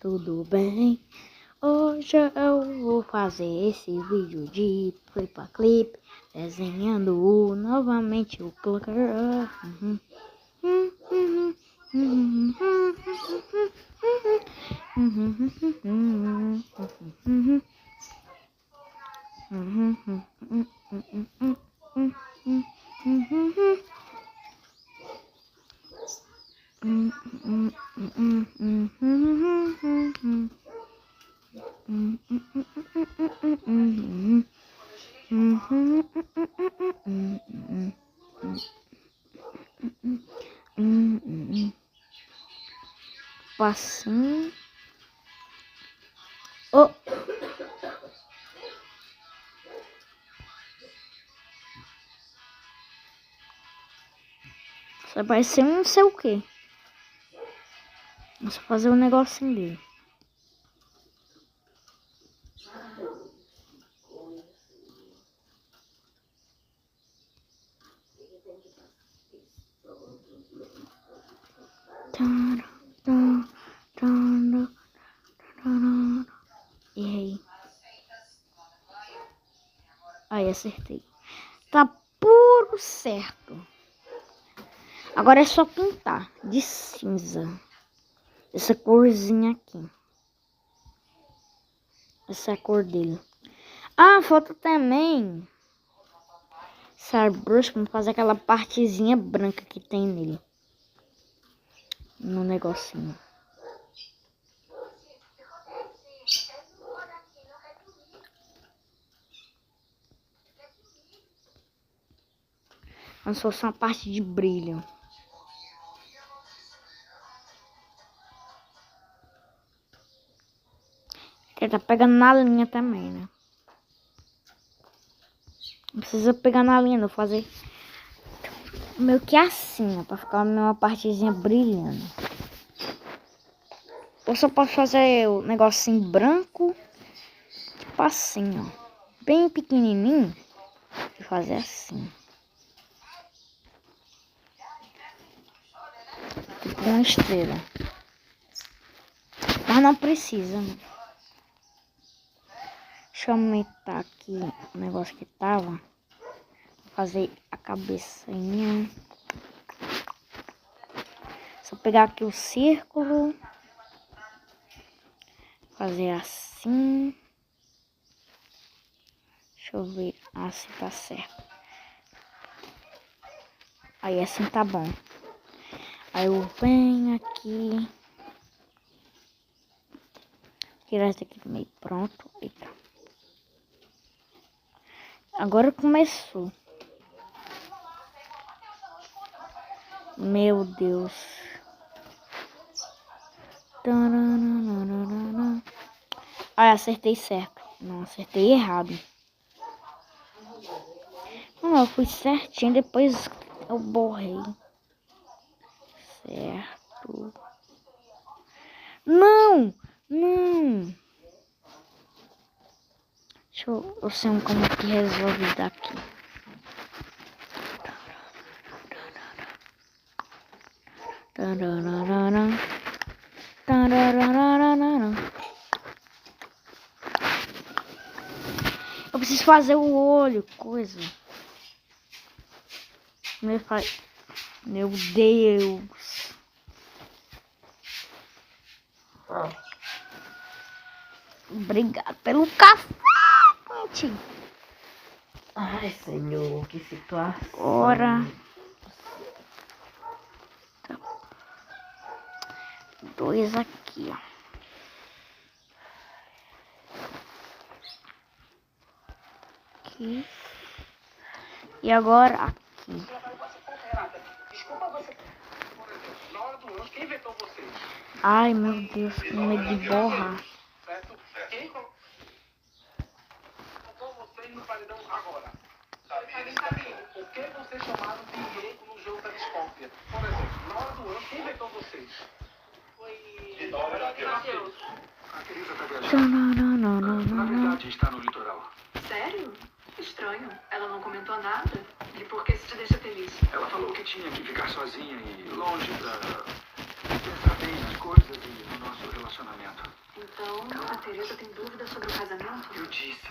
tudo bem? Hoje eu vou fazer esse vídeo de Flippa Clip, desenhando novamente o Clucker. Passinho. Oh. Isso vai ser um não sei o que. Vamos fazer um negocinho dele. Errei. Aí, acertei. Tá puro certo. Agora é só pintar de cinza. Essa corzinha aqui. Essa é a cor dele. Ah, falta também Airbrush para fazer aquela partezinha branca que tem nele. No negocinho. Como se fosse uma parte de brilho. Ele tá pegando na linha também, né? Não precisa pegar na linha, não. Fazer meio que assim, ó. Pra ficar uma partezinha brilhando. Ou só posso fazer o negocinho branco. Tipo assim, ó. Bem pequenininho. E fazer assim. Tipo uma estrela. Mas não precisa, né? Deixa eu aumentar aqui o negócio que tava. Vou fazer a cabecinha. Só pegar aqui o círculo. Fazer assim. Deixa eu ver. Assim tá certo. Aí assim tá bom. Aí eu venho aqui. Tirar isso aqui do meio. Pronto. Eita. Agora começou. Meu Deus. Ah, acertei certo. Não, acertei errado. Não, eu fui certinho, depois eu borrei. Certo. Não! Não! Deixa eu sei como que resolve isso daqui. Eu preciso fazer o olho, coisa. Meu Deus. Obrigado pelo café, gente. Ai, Senhor, que situação. Ora. Tá. 2 aqui, ó. Aqui. E agora aqui. Ai, meu Deus, com medo de borrar. Quem colocou vocês no paredão agora? Por que vocês chamaram Diego no jogo da discórdia? Por exemplo, na hora do ano, quem vetou vocês? Foi Vitória e Matheus. A Teresa tá na verdade está no litoral. Sério? Estranho. Ela não comentou nada. E por que isso te deixa feliz? Ela falou que tinha que ficar sozinha e longe da pensar bem nas coisas e no nosso relacionamento. Então, a Teresa tem dúvida sobre o casamento? Eu disse.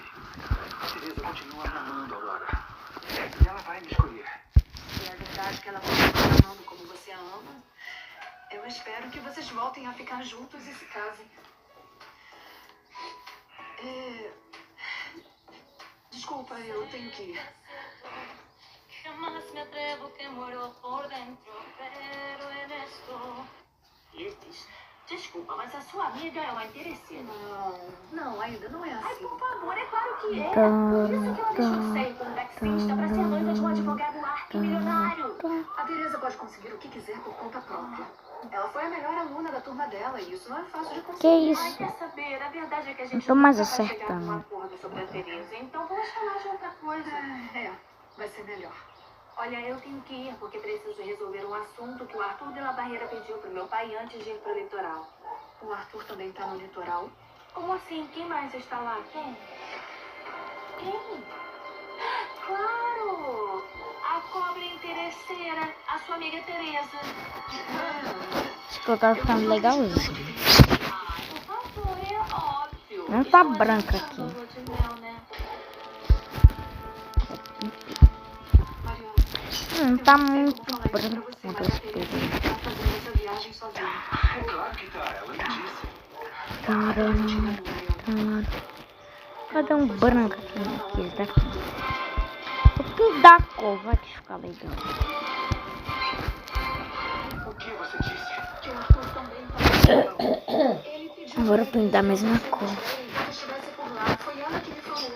A Teresa continua me amando, Aurora. E ela vai me escolher. Se é verdade que ela continua me amando como você a ama, eu espero que vocês voltem a ficar juntos e se casem. Desculpa, eu tenho que ir. Jamás me atrevo que muero por dentro, pero en esto. Desculpa, mas a sua amiga é uma interesseira. Não, ainda não é assim. Ai, por favor, é claro que é. Por isso que ela deixou de sair com um taxista pra ser noiva de um advogado arquimilionário. A Teresa pode conseguir o que quiser por conta própria. Ela foi a melhor aluna da turma dela e isso não é fácil de conseguir. Que Ai, isso? quer saber? A verdade é que a gente Tô mais nunca vai chegar acertando. num acordo sobre a Teresa. Então vamos falar de outra coisa. Vai ser melhor. Olha, eu tenho que ir porque preciso resolver um assunto que o Arthur de la Barreira pediu pro meu pai antes de ir pro litoral. O Arthur também tá no litoral? Como assim? Quem mais está lá? Quem? Claro! A cobra interesseira, a sua amiga Teresa. Esse colocar ficando legalzinho. Ai, por favor, é óbvio. Não tá Isso é branca tradição aqui. da lua de mel, né? Mariana, Não tá eu não sei muito como falar isso branco pra você, quanto mas as a Teresa coisas. tá fazendo essa viagem sozinha. É claro que tá, ela me disse. Caramba. Cadê um branco aqui? Esse daqui. O que da cor vai ficar legal. O que você disse? Que o Arthur também tá. Ele pediu Agora eu pra pinto da mesma cor. Quando estivesse por lá, foi ela que me falou.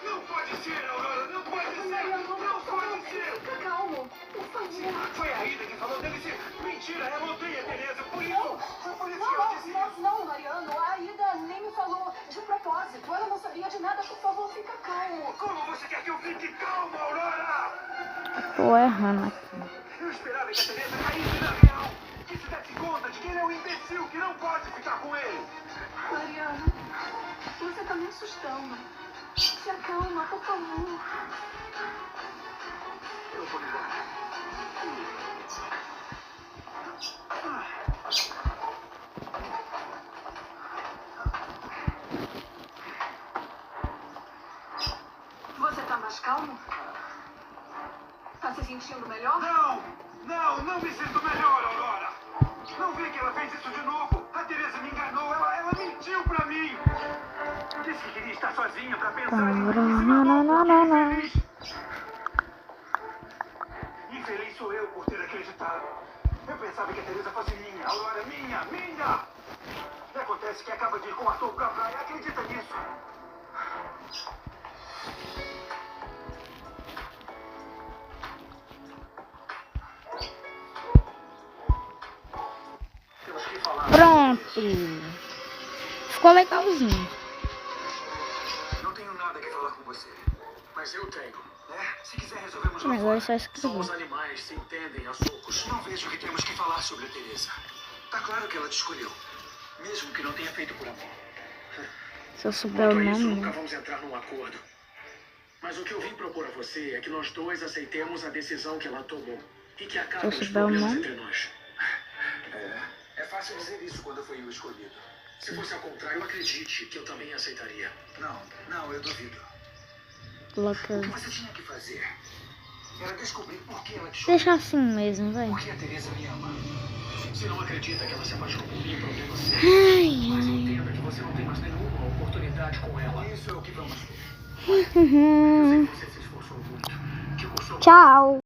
Não pode ser, Aurora, não pode ser! Não pode ser! Fica calmo, por favor. Foi a Rita que falou dele ser. Mentira, ela odeia a Teresa, por isso! Foi por isso que ela disse isso! Não, Mariano, a Aida nem me falou de propósito. Ela não sabia de nada, por favor, fica calmo. Como você quer que eu fique calmo, Aurora? Tô errando aqui. Eu esperava que a Teresa caísse na real. Que se desse conta de que ele é um imbecil que não pode ficar com ele. Mariano, você tá me assustando. Se acalma, por favor. Eu vou embora. Você tá mais calmo? Tá se sentindo melhor? Não me sinto melhor, Aurora. Não vi que ela fez isso de novo. A Teresa me enganou, ela mentiu pra mim. Disse que queria estar sozinha pra pensar em se matou porque infeliz. Infeliz sou eu por ter acreditado. Eu pensava que a Teresa fosse minha, a Aurora minha. E acontece que acaba de ir com o Arthur pra praia. Acredita nisso? Temos que falar. Pronto. Ficou legalzinho. Não tenho nada que falar com você. Mas eu tenho. Se quiser, resolvemos lá Agora é fora. só escrever. Animais se entendem a socos. Não vejo que temos que falar sobre a Teresa. Tá claro que ela te escolheu. Mesmo que não tenha feito por amor. Se eu souber o nome, né? vamos entrar num acordo. Mas o que eu vim propor a você é que nós dois aceitemos a decisão que ela tomou. E que acabem Se eu os souber o problemas nome. entre nós. É fácil dizer isso quando fui o escolhido. Se fosse ao contrário, acredite que eu também aceitaria. Não, eu duvido. Coloca. O que você tinha que fazer era descobrir por que ela te escolheu. Deixa assim mesmo, vai. Por que a Teresa me ama. Se não acredita que ela se apaixonou por mim, problema seu. Ai, Mas ai. entenda que você não tem mais nenhuma oportunidade com ela. Isso é o que vamos ver. Eu sei que você se esforçou muito. Que cursou Tchau.